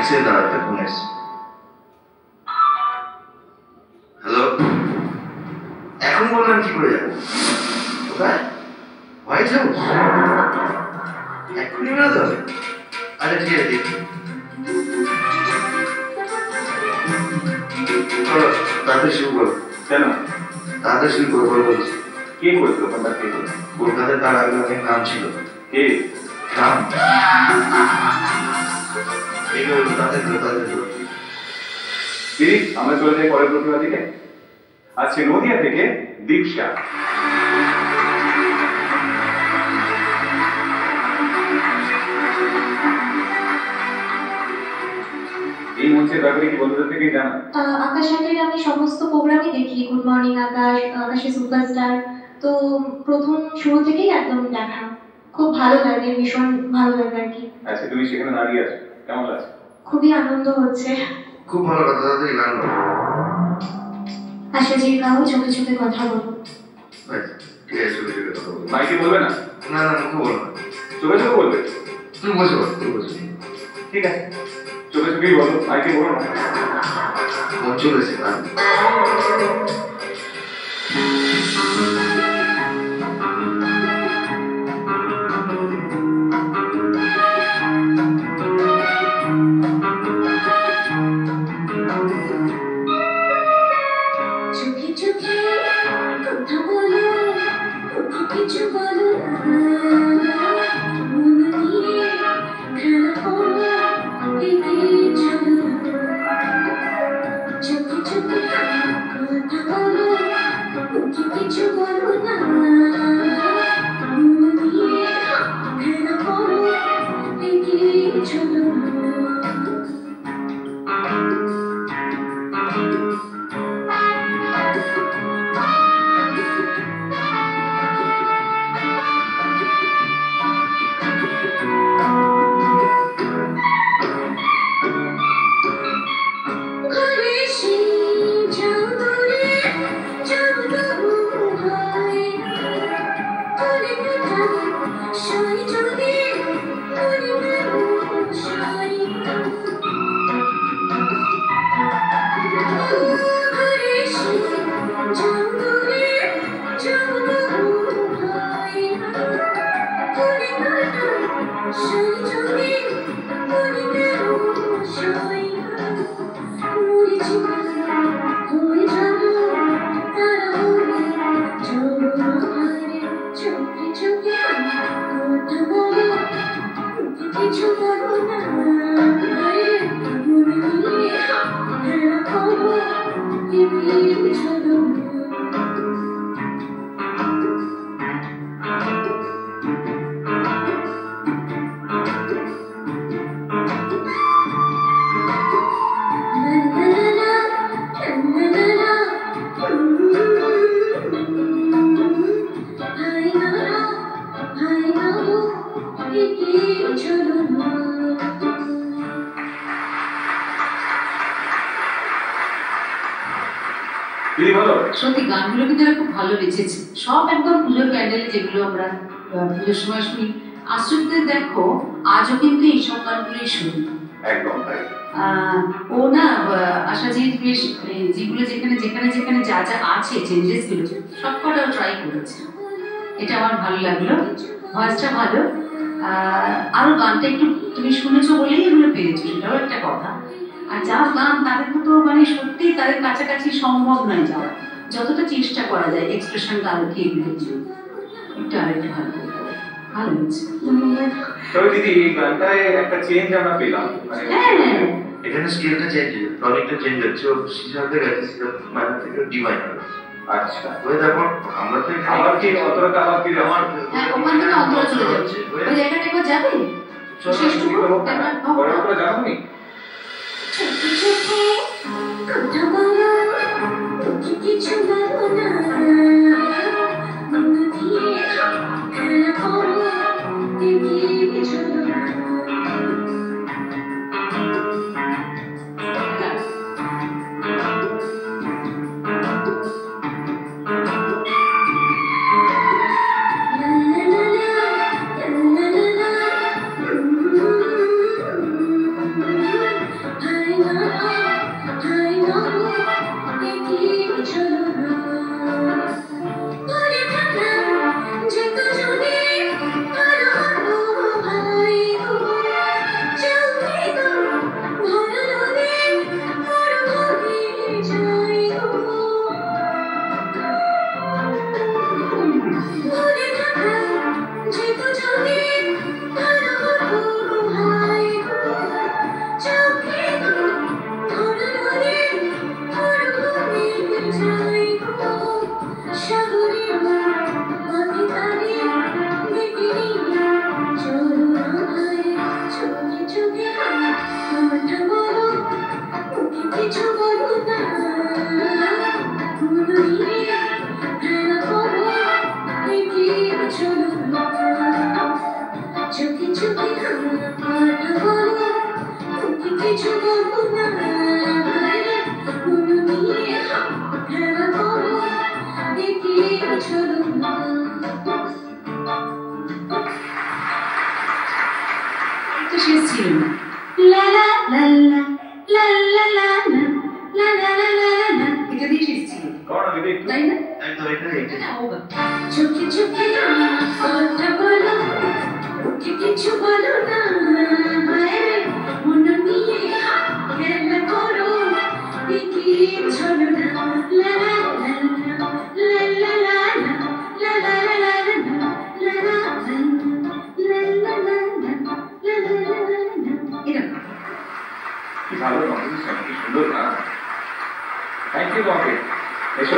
এসে দাঁড়াতে ফোন এসে। হ্যালো, এখন বললাম কি করে যাবো? কোথায়? White house? এক্ষুনি বেরোতে হবে? আচ্ছা ঠিক আছে, দেখি। চলো তাড়াতাড়ি শুরু করো। কেন? তাড়াতাড়ি শুরু করো বলে বলছি। কে করেছিল ওখানটা? কে করেছিল? কলকাতায় তার আগে অনেক নাম ছিল। কে নাম? দিদি, আমরা চলে যাই পরের প্রতিভা দিকে। আজকে নদিয়া থেকে দীক্ষা। এই মঞ্চের ব্যাপারে কি বন্ধুদের থেকেই জানা? আকাশ আন্টির আমি সমস্ত প্রোগ্রামই দেখি, গুড মর্নিং আকাশ, আকাশে সুপারস্টার, তো প্রথম শুরু থেকেই একদম দেখা, খুব ভালো লাগে, ভীষণ ভালো লাগে আর কি। আচ্ছা, তুমি সেখানে দাঁড়িয়ে আছো, কেমন লাগছে? খুবই আনন্দ হচ্ছে। খুব ভালো কথা, তাড়াতাড়ি গান গাও। আশা জি গাও, চোখে চোখে কথা বলো। ঠিক আছে, চোখে চোখে কথা বলো। মাইকে বলবে না? না না, মুখে বলো না, চোখে চোখে বলবে। তুমি বসে বলো, তুমি বসে। ঠিক আছে, চোখে চোখেই বলো, মাইকে বলো না। মন চলেছে গান। সত্যি গানগুলো কিন্তু খুব ভালো বেঁচেছে, সব একদম পুজোর প্যান্ডেলে যেগুলো আমরা পুজোর সময় শুনি। আশ্চর্য দেখো, আজও কিন্তু এইসব গানগুলোই শুনি। একদম তাই। ও না আশাজিৎ বেশ যেগুলো যেখানে যেখানে যেখানে যা যা আছে চেঞ্জেস গুলো সব কটাও ট্রাই করেছে, এটা আমার ভালো লাগলো। ভয়েসটা ভালো, আরো গানটা একটু তুমি শুনেছো বলেই এগুলো পেয়েছো, সেটাও একটা কথা। আর যা গান তাদের তো মানে সত্যি তাদের কাছাকাছি সম্ভব নয় যাওয়া, যতটা চেষ্টা করা যায় এক্সপ্রেশনটা আরো কি একটু আরেকটু ভালো ভালো হয়েছে। তবে দিদি এই গানটায় একটা চেঞ্জ আমরা পেলাম, মানে হ্যাঁ এখানে স্কেলটা চেঞ্জ হয়েছে, টনিকটা চেঞ্জ হচ্ছে, ও সিজাতে গেছে, সিজা মাইনার থেকে ডি মাইনার। আচ্ছা, ওই তারপর আমরা তো আবার কি অন্তরটা আবার কি আমার ওখান থেকে অন্তরা চলে যাচ্ছে, ওই জায়গাটা একবার যাবে শেষটুকু একবার পরে করে যাবো নি। চোখে চোখে কথা বলো, মুখে কিছু বলো না, মন দিয়ে খেলা করো, এগিয়ে চলো না। কিছু বলো না মন নিয়ে খেলা করো এগিয়ে চলো চোখে চোখে কথা বলো তুমি কিছু বলো না মন নিয়ে খেলা করো এগিয়ে চলো তো শেষ ছিল না লা লা লা লা লা লা লা লা লা লা লা এটা দিয়ে শেষ ছিল করো না দিদি একটু। তাই না একদম এটাই এটা হোগা চোখে চোখে কথা বলো মুখে কিছু বলো না মন নিয়ে খেলা করো এগিয়ে চলো না লা লা লা লা লা লা লা লা লা লা লা এরকম কি ভালো কম্পোজিশন, কি সুন্দর গান। থ্যাংক ইউ তোমাকে। এসো